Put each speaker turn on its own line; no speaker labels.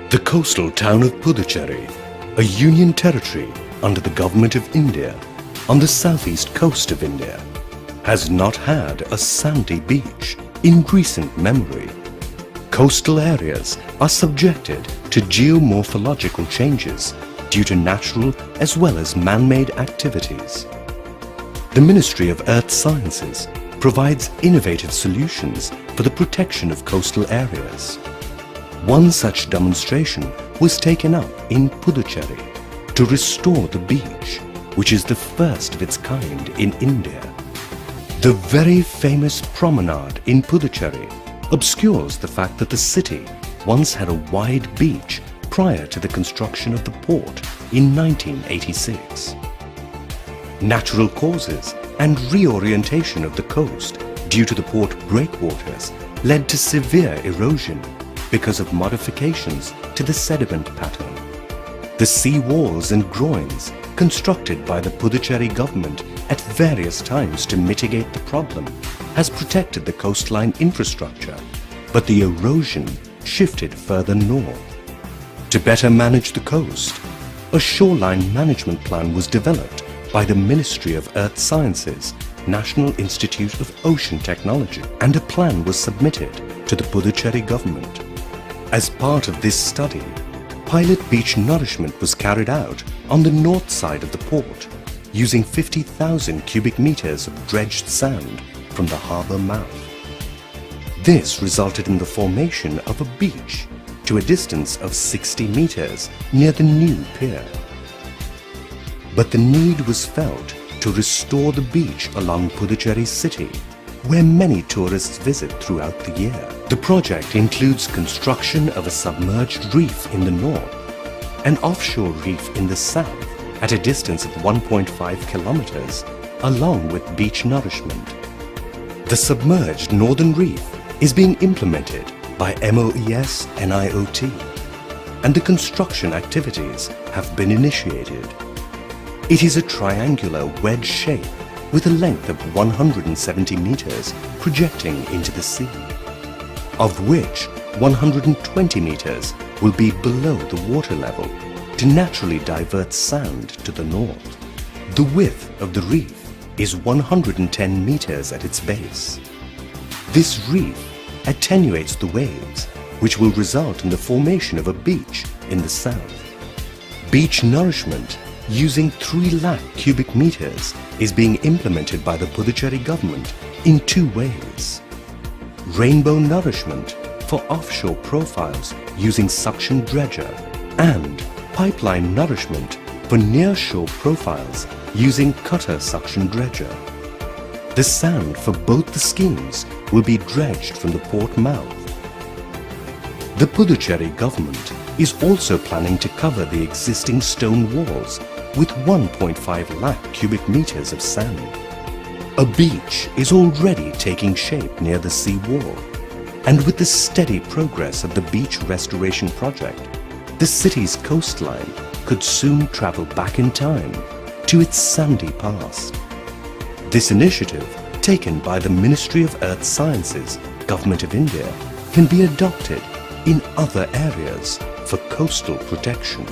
The coastal town of Puducherry, a union territory under the Government of India on the southeast coast of India, has not had a sandy beach in recent memory. Coastal areas are subjected to geomorphological changes due to natural as well as man-made activities. The Ministry of Earth Sciences provides innovative solutions for the protection of coastal areas. One such demonstration was taken up in Puducherry to restore the beach, which is the first of its kind in India. The very famous promenade in Puducherry obscures the fact that the city once had a wide beach prior to the construction of the port in 1986. Natural causes and reorientation of the coast due to the port breakwaters led to severe erosion because of modifications to the sediment pattern. The sea walls and groins constructed by the Puducherry government at various times to mitigate the problem has protected the coastline infrastructure, but the erosion shifted further north. To better manage the coast, a shoreline management plan was developed by the Ministry of Earth Sciences, National Institute of Ocean Technology, and a plan was submitted to the Puducherry government. As part of this study, pilot beach nourishment was carried out on the north side of the port using 50,000 cubic meters of dredged sand from the harbour mouth. This resulted in the formation of a beach to a distance of 60 meters near the new pier. But the need was felt to restore the beach along Puducherry city, where many tourists visit throughout the year. The project includes construction of a submerged reef in the north, an offshore reef in the south at a distance of 1.5 kilometers, along with beach nourishment. The submerged northern reef is being implemented by MOES NIOT, and the construction activities have been initiated. It is a triangular wedge shape with a length of 170 meters projecting into the sea, of which 120 meters will be below the water level to naturally divert sand to the north. The width of the reef is 110 meters at its base. This reef attenuates the waves, which will result in the formation of a beach in the south. Beach nourishment using 3 lakh cubic meters is being implemented by the Puducherry government in 2 ways. Rainbow nourishment for offshore profiles using suction dredger, and pipeline nourishment for nearshore profiles using cutter suction dredger. The sand for both the schemes will be dredged from the port mouth. The Puducherry government is also planning to cover the existing stone walls with 1.5 lakh cubic meters of sand. A beach is already taking shape near the sea wall, and with the steady progress of the beach restoration project, the city's coastline could soon travel back in time to its sandy past. This initiative, taken by the Ministry of Earth Sciences, Government of India, can be adopted in other areas for coastal protection.